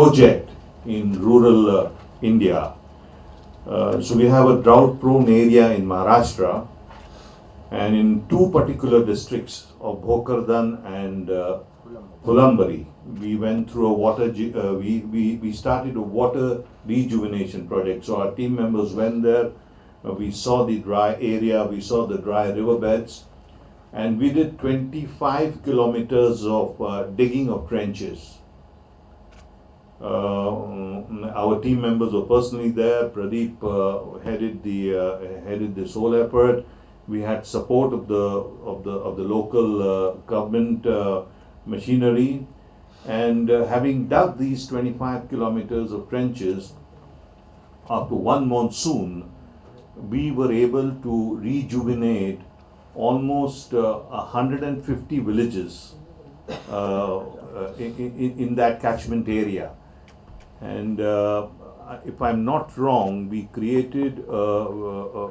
project in rural India. So we have a drought-prone area in Maharashtra, and in two particular districts of Bhokardan and Kulambari, we went through a we started a water rejuvenation project. So our team members went there, we saw the dry area, we saw the dry riverbeds, and we did 25 kilometers of digging of trenches. Our team members were personally there. Pradeep headed this whole effort. We had support of the local government machinery, and having dug these 25 kilometers of trenches, after one monsoon, we were able to rejuvenate almost 150 villages in that catchment area. And if I'm not wrong, we created a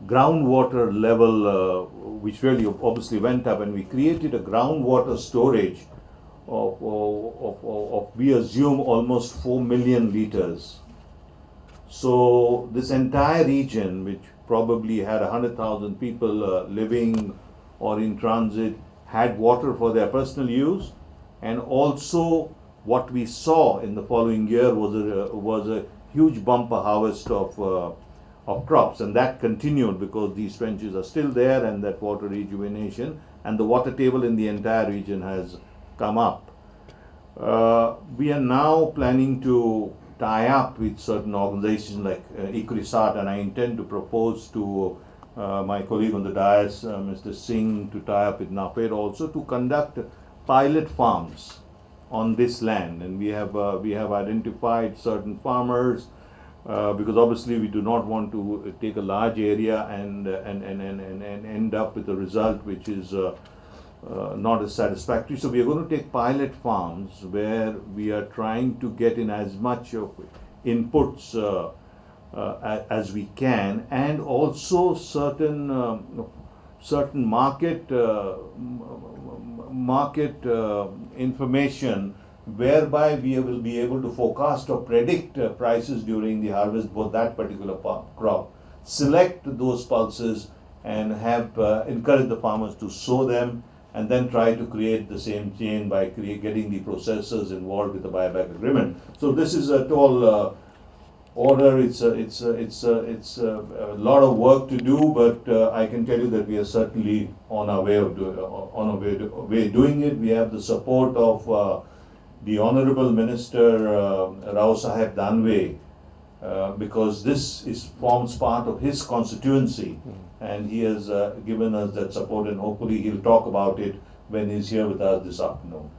groundwater level, which really obviously went up, and we created a groundwater storage of we assume almost 4 million liters. So this entire region, which probably had 100,000 people living or in transit, had water for their personal use, and also what we saw in the following year was a huge bumper harvest of crops, and that continued because these trenches are still there, and that water rejuvenation and the water table in the entire region has come up. We are now planning to tie up with certain organizations like ICRISAT, and I intend to propose to my colleague on the dais, Mr. Singh, to tie up with NAPED also to conduct pilot farms on this land. And we have identified certain farmers, because obviously we do not want to take a large area and end up with a result which is not as satisfactory. So we are going to take pilot farms where we are trying to get in as much of inputs as we can, and also certain market information whereby we will be able to forecast or predict prices during the harvest for that particular crop, select those pulses and have encourage the farmers to sow them, and then try to create the same chain by getting the processors involved with the buyback agreement. So this is a tall order. It's a lot of work to do, but I can tell you that we are certainly on our way of doing it. We have the support of the Honorable Minister Rao Saheb Danve, because this forms part of his constituency, and he has given us that support, and hopefully he'll talk about it when he's here with us this afternoon.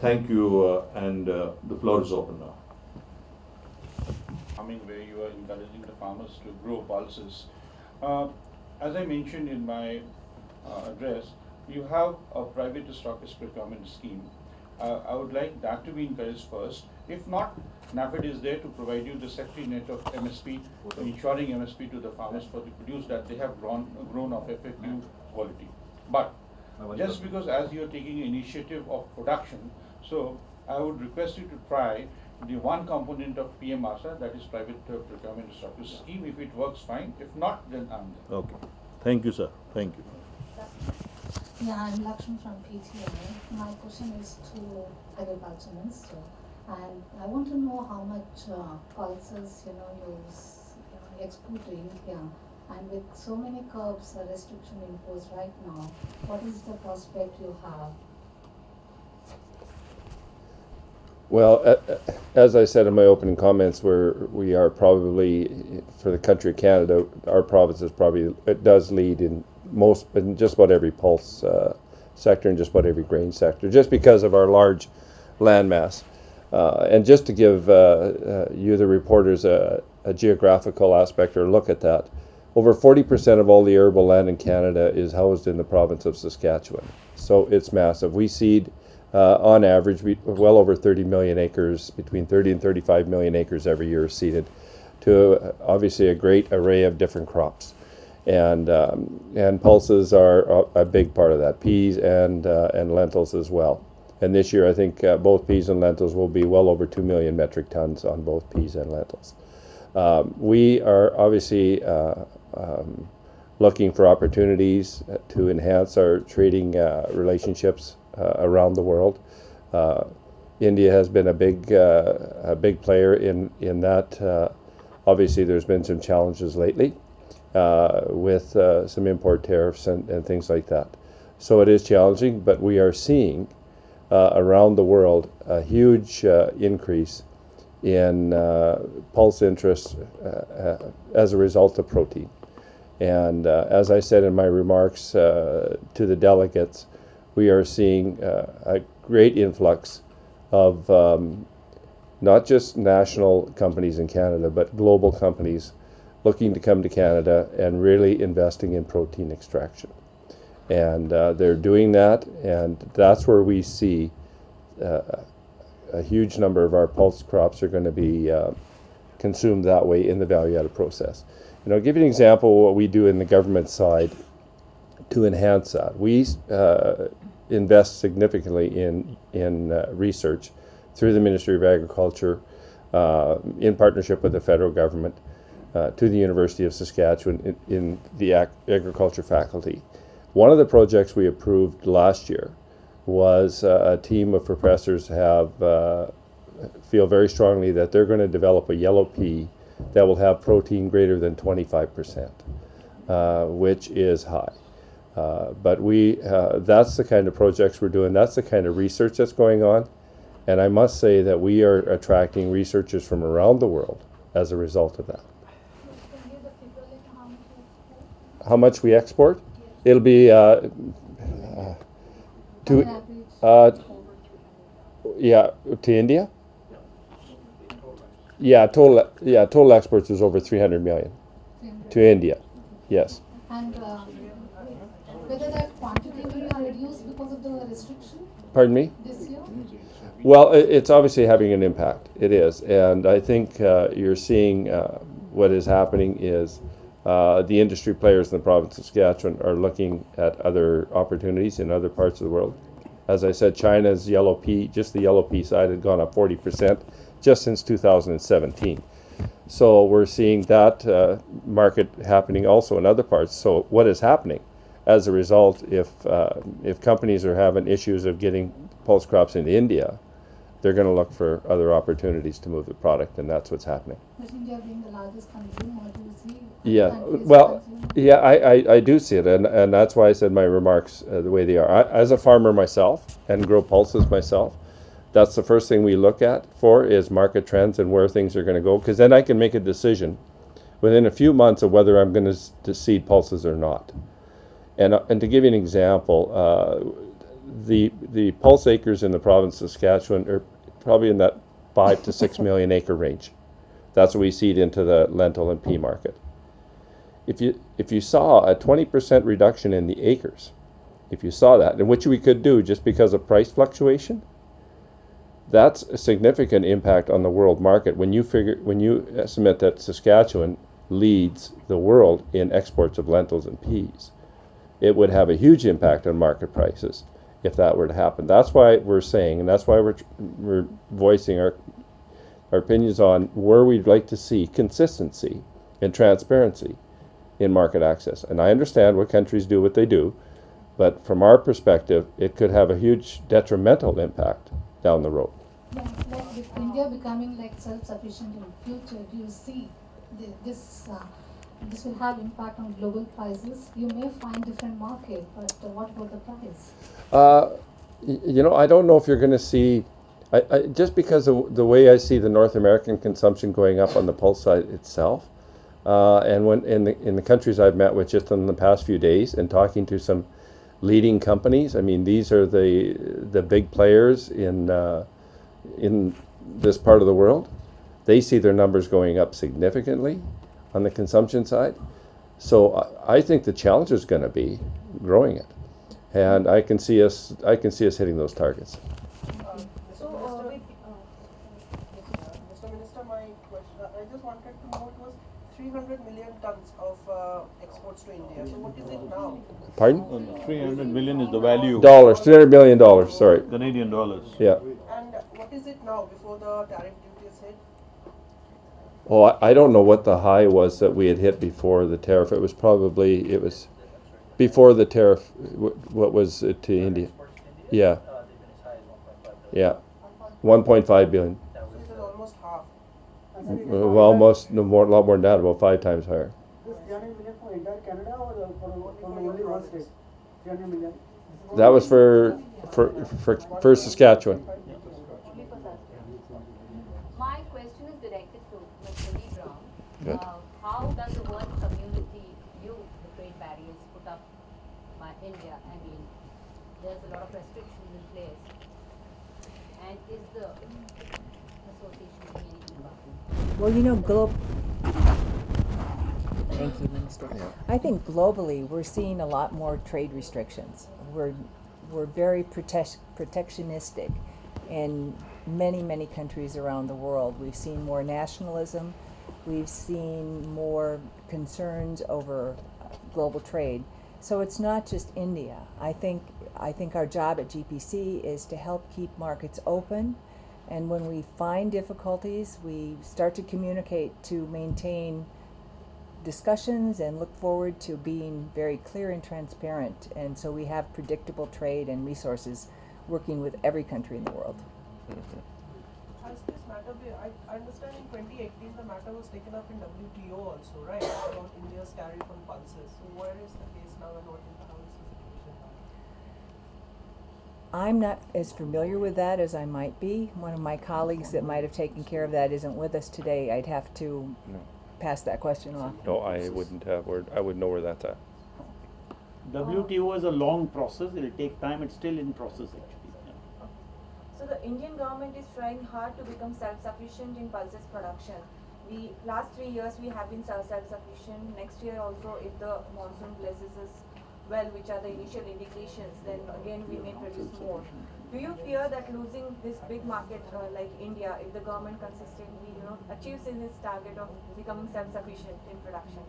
Thank you, and the floor is open now. Where you are encouraging the farmers to grow pulses. As I mentioned in my address, you have a private stockist procurement scheme. I would like that to be encouraged first. If not, NAPED is there to provide you the safety net of MSP, ensuring MSP to the farmers for the produce that they have grown of FFU quality. But just because as you are taking initiative of production, so I would request you to try the one component of PM ASA, that is private procurement stockist scheme. If it works, fine. If not, then I'm there. Okay. Thank you, sir. Thank you. Yeah, I'm Lakshmi from PTA. My question is to Agriculture Minister, and I want to know how much pulses you export to India, and with so many curbs restriction imposed right now, what is the prospect you have? Well, as I said in my opening comments, we are probably, for the country of Canada, our province is probably, it does lead in just about every pulse sector and just about every grain sector, just because of our large landmass. And just to give you, the reporters, a geographical aspect or look at that, over 40% of all the arable land in Canada is housed in the province of Saskatchewan. So it's massive. We seed, on average, well over 30 million acres, between 30 and 35 million acres every year is seeded to obviously a great array of different crops. And pulses are a big part of that, peas and lentils as well. And this year, I think both peas and lentils will be well over 2 million metric tons on both peas and lentils. We are obviously looking for opportunities to enhance our trading relationships around the world. India has been a big player in that. Obviously, there's been some challenges lately with some import tariffs and things like that. So it is challenging, but we are seeing around the world a huge increase in pulse interest as a result of protein. And as I said in my remarks to the delegates, we are seeing a great influx of not just national companies in Canada, but global companies looking to come to Canada and really investing in protein extraction. And they're doing that, and that's where we see a huge number of our pulse crops are going to be consumed that way in the value-added process. And I'll give you an example of what we do in the government side to enhance that. We invest significantly in research through the Ministry of Agriculture in partnership with the federal government to the University of Saskatchewan in the agriculture faculty. One of the projects we approved last year was a team of professors feel very strongly that they're going to develop a yellow pea that will have protein greater than 25%, which is high. But that's the kind of projects we're doing. That's the kind of research that's going on. And I must say that we are attracting researchers from around the world as a result of that. How much we export? It'll be to India. Total exports is over 300 million to India. Yes. And whether that quantity will be reduced because of the restriction? Pardon me? This year? Well, it's obviously having an impact. It is, and I think you're seeing what is happening is the industry players in the province of Saskatchewan are looking at other opportunities in other parts of the world. As I said, China's yellow pea, just the yellow pea side, had gone up 40% just since 2017. So we're seeing that market happening also in other parts. So what is happening as a result, if companies are having issues of getting pulse crops into India, they're going to look for other opportunities to move the product, and that's what's happening. But India being the largest consumer, do you see? Yeah, well, yeah, I do see it, and that's why I said my remarks the way they are. As a farmer myself and grow pulses myself, that's the first thing we look at for is market trends and where things are going to go, because then I can make a decision within a few months of whether I'm going to seed pulses or not. And to give you an example, the pulse acres in the province of Saskatchewan are probably in that 5 to 6 million acre range. That's what we seed into the lentil and pea market. If you saw a 20% reduction in the acres, if you saw that, and which we could do just because of price fluctuation, that's a significant impact on the world market. When you estimate that Saskatchewan leads the world in exports of lentils and peas, it would have a huge impact on market prices if that were to happen. That's why we're saying, and that's why we're voicing our opinions on where we'd like to see consistency and transparency in market access. And I understand what countries do what they do, but from our perspective, it could have a huge detrimental impact down the road. Yeah, like with India becoming like self-sufficient in future, do you see this will have impact on global prices? You may find different market, but what about the price? I don't know if you're going to see, just because of the way I see the North American consumption going up on the pulse side itself, and when in the countries I've met with just in the past few days and talking to some leading companies, I mean, these are the big players in this part of the world. They see their numbers going up significantly on the consumption side. So I think the challenge is going to be growing it, and I can see us hitting those targets. Mr. Minister, my question, I just wanted to know, it was 300 million tons of exports to India. So what is it now? Pardon? 300 million is the value. Dollars, $300 million, sorry. Canadian dollars. Yeah. And what is it now before the tariff duty is hit? Well, I don't know what the high was that we had hit before the tariff. It was before the tariff. What was it to India? Yeah. Yeah. 1.5 billion. So it is almost half. Well, almost a lot more than that, about 5 times higher. This 300 million for entire Canada or from only one state? 300 million. That was for Saskatchewan. My question is directed to Mr. Lee Brown. Good. How does the world community view the trade barriers put up by India? I mean, there's a lot of restrictions in place. And is the association doing anything about it? Well, thank you, Minister. I think globally we're seeing a lot more trade restrictions. We're very protectionistic in many countries around the world. We've seen more nationalism. We've seen more concerns over global trade. So it's not just India. I think our job at GPC is to help keep markets open, and when we find difficulties, we start to communicate to maintain discussions and look forward to being very clear and transparent. And so we have predictable trade and resources working with every country in the world. Has this matter been, I understand in 2018 the matter was taken up in WTO also, right? About India's tariff on pulses. So where is the case now and how is the situation now? I'm not as familiar with that as I might be. One of my colleagues that might have taken care of that isn't with us today. I'd have to pass that question off. No, I wouldn't have. I wouldn't know where that's at. WTO is a long process. It will take time. It's still in process actually. So the Indian government is trying hard to become self-sufficient in pulses production. Last 3 years we have been self-sufficient. Next year also, if the monsoon blesses us well, which are the initial indications, then again we may produce more. Do you fear that losing this big market like India, if the government consistently achieves in its target of becoming self-sufficient in production?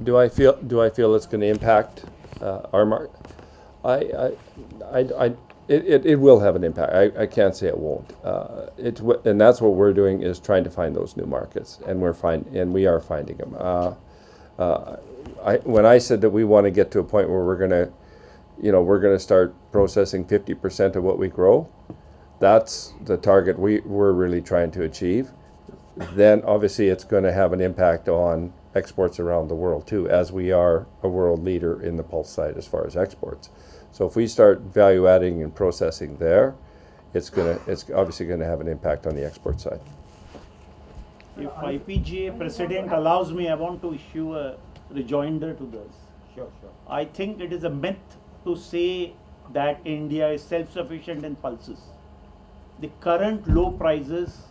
Do I feel it's going to impact our market? It will have an impact. I can't say it won't. And that's what we're doing, is trying to find those new markets, and we are finding them. When I said that we want to get to a point where we're gonna start processing 50% of what we grow, that's the target we're really trying to achieve. Then obviously it's going to have an impact on exports around the world too, as we are a world leader in the pulse side as far as exports. So if we start value adding and processing there, it's obviously going to have an impact on the export side. If IPGA precedent allows me, I want to issue a rejoinder to this. Sure. I think it is a myth to say that India is self-sufficient in pulses. The current low prices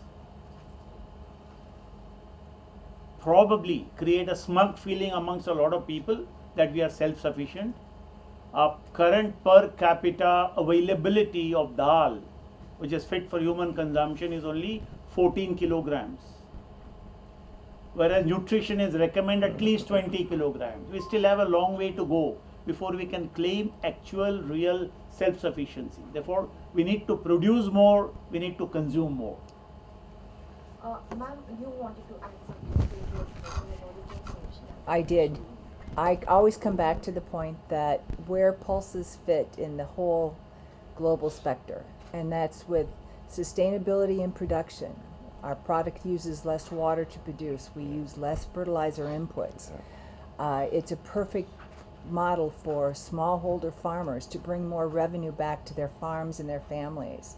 probably create a smug feeling amongst a lot of people that we are self-sufficient. Our current per capita availability of dal, which is fit for human consumption, is only 14 kilograms. Whereas nutrition is recommended at least 20 kilograms. We still have a long way to go before we can claim actual, real self-sufficiency. Therefore, we need to produce more, we need to consume more. Ma'am, you wanted to add something to your information. I did. I always come back to the point that where pulses fit in the whole global spectrum, and that's with sustainability in production. Our product uses less water to produce. We use less fertilizer inputs. It's a perfect model for smallholder farmers to bring more revenue back to their farms and their families.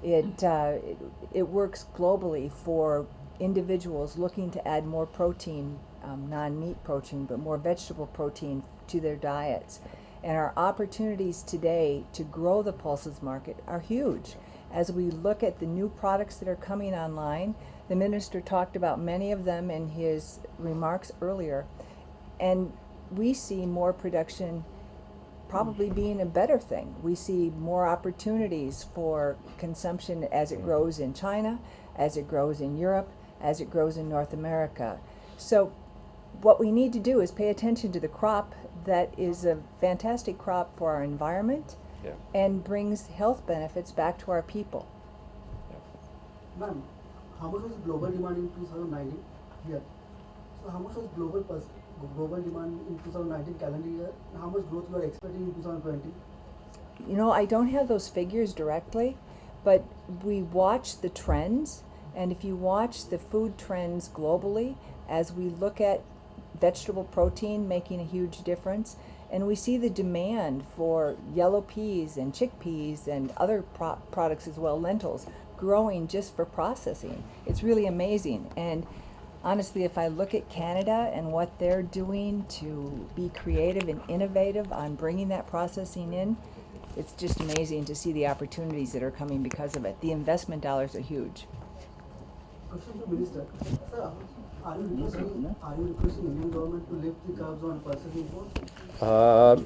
It works globally for individuals looking to add more protein, non-meat protein, but more vegetable protein to their diets. And our opportunities today to grow the pulses market are huge. As we look at the new products that are coming online, the minister talked about many of them in his remarks earlier, and we see more production probably being a better thing. We see more opportunities for consumption as it grows in China, as it grows in Europe, as it grows in North America. So what we need to do is pay attention to the crop that is a fantastic crop for our environment and brings health benefits back to our people. Ma'am, how much was global demand in 2019 here? So how much was global demand in 2019 calendar year? And how much growth you are expecting in 2020? You know, I don't have those figures directly, but we watch the trends, and if you watch the food trends globally, as we look at vegetable protein making a huge difference, and we see the demand for yellow peas and chickpeas and other products as well, lentils, growing just for processing. It's really amazing. And honestly, if I look at Canada and what they're doing to be creative and innovative on bringing that processing in, it's just amazing to see the opportunities that are coming because of it. The investment dollars are huge. Question to Minister. Sir, are you requesting Indian government to lift the curbs on pulses imports?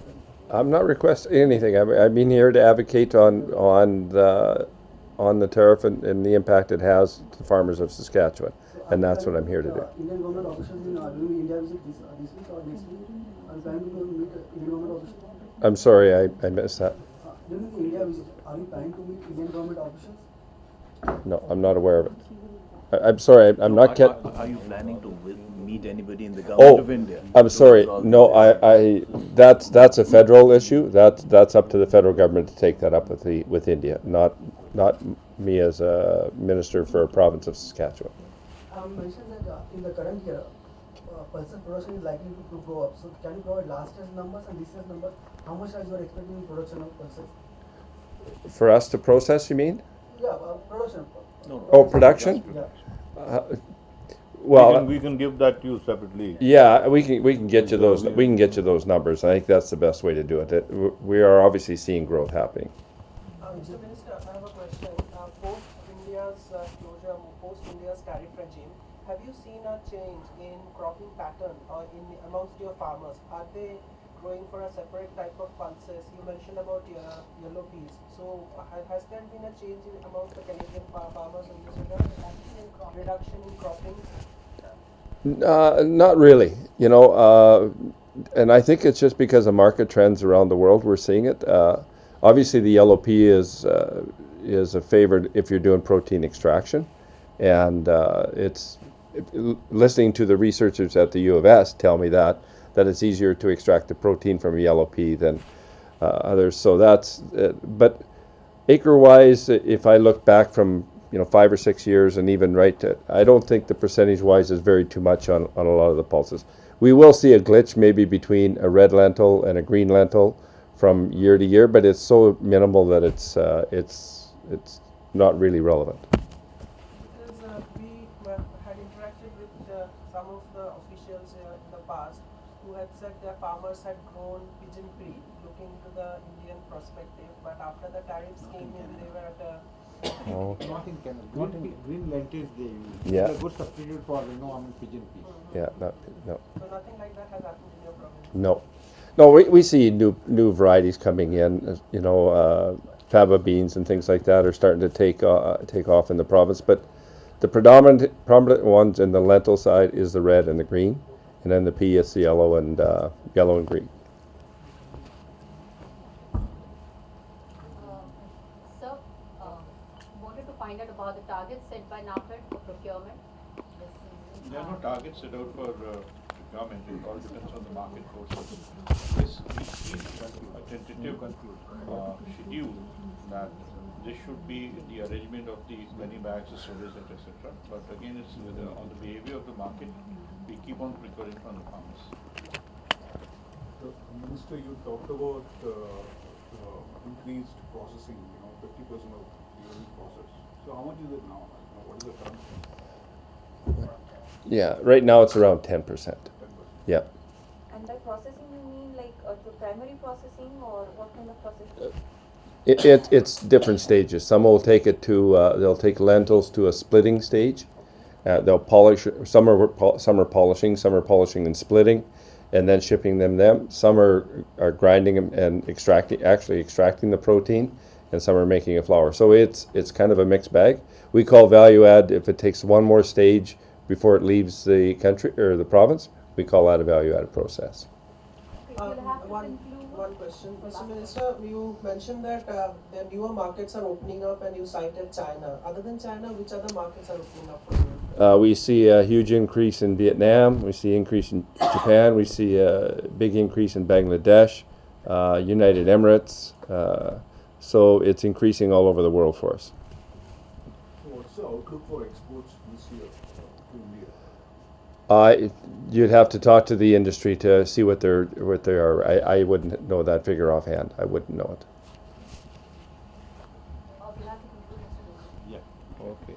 I'm not requesting anything. I've been here to advocate on the tariff and the impact it has to farmers of Saskatchewan, and that's what I'm here to do. Indian government officials in India visit this week or next week? Are you planning to meet Indian government officials? I'm sorry, I missed that. During the India visit, are you planning to meet Indian government officials? No, I'm not aware of it. I'm sorry, I'm not. Are you planning to meet anybody in the government of India? I'm sorry. No, that's a federal issue. That's up to the federal government to take that up with India, not me as a minister for a province of Saskatchewan. You mentioned that in the current year, pulses production is likely to go up. So can you provide last year's numbers and this year's numbers? How much are you expecting in production of pulses? For us to process, you mean? Yeah, production. Oh, production? Yeah. Well, we can give that to you separately. yeah, we can get you those. We can get you those numbers. I think that's the best way to do it. We are obviously seeing growth happening. Mr. Minister, I have a question. Post India's closure, post India's tariff regime, have you seen a change in cropping pattern amongst your farmers? Are they growing for a separate type of pulses? You mentioned about yellow peas. So has there been a change amongst the Canadian farmers in this regard? Reduction in cropping? Not really. And I think it's just because of market trends around the world we're seeing it. Obviously, the yellow pea is a favorite if you're doing protein extraction, and listening to the researchers at the U of S tell me that it's easier to extract the protein from a yellow pea than others. So that's but acre-wise, if I look back from 5 or 6 years, and even I don't think the percentage-wise is very too much on a lot of the pulses. We will see a glitch maybe between a red lentil and a green lentil from year to year, but it's so minimal that it's not really relevant. Because we had interacted with some of the officials in the past who had said their farmers had grown pigeon pea, looking to the Indian perspective, but after the tariffs came in, they were at a Not in Canada. Green lentils they use. Yeah. It's a good substitute for pigeon pea. Yeah, no. So nothing like that has happened in your province? No, we see new varieties coming in. Faba beans and things like that are starting to take off in the province. But the prominent ones in the lentil side is the red and the green, and then the pea is the yellow and green. Sir, wanted to find out about the targets set by NAFED for procurement. There are no targets set out for procurement. It all depends on the market forces. Yes, we see a tentative schedule that this should be the arrangement of the many bags, the storage, etc. But again, it's on the behavior of the market. We keep on procuring from the farmers. So, Minister, you talked about increased processing, 50% of the unit process. So how much is it now? What is the current? Yeah, right now it's around 10%. Yeah. And by processing, you mean like the primary processing, or what kind of processing? It's different stages. Some will take it to they'll take lentils to a splitting stage. They'll polish. Some are polishing. Some are polishing and splitting, and then shipping them. Some are grinding them and extracting the protein, and some are making a flour. So it's kind of a mixed bag. We call value add if it takes one more stage before it leaves the country or the province. We call that a value added process. You'll have to conclude. One question. Mr. Minister, you mentioned that the newer markets are opening up and you cited China. Other than China, which other markets are opening up for you? We see a huge increase in Vietnam. We see increase in Japan. We see a big increase in Bangladesh, United Emirates. So it's increasing all over the world for us. So what's the outlook for exports this year to India? You'd have to talk to the industry to see what they are. I wouldn't know that figure offhand. I wouldn't know it. Or you'll have to conclude, Mr. Minister. Yeah, okay.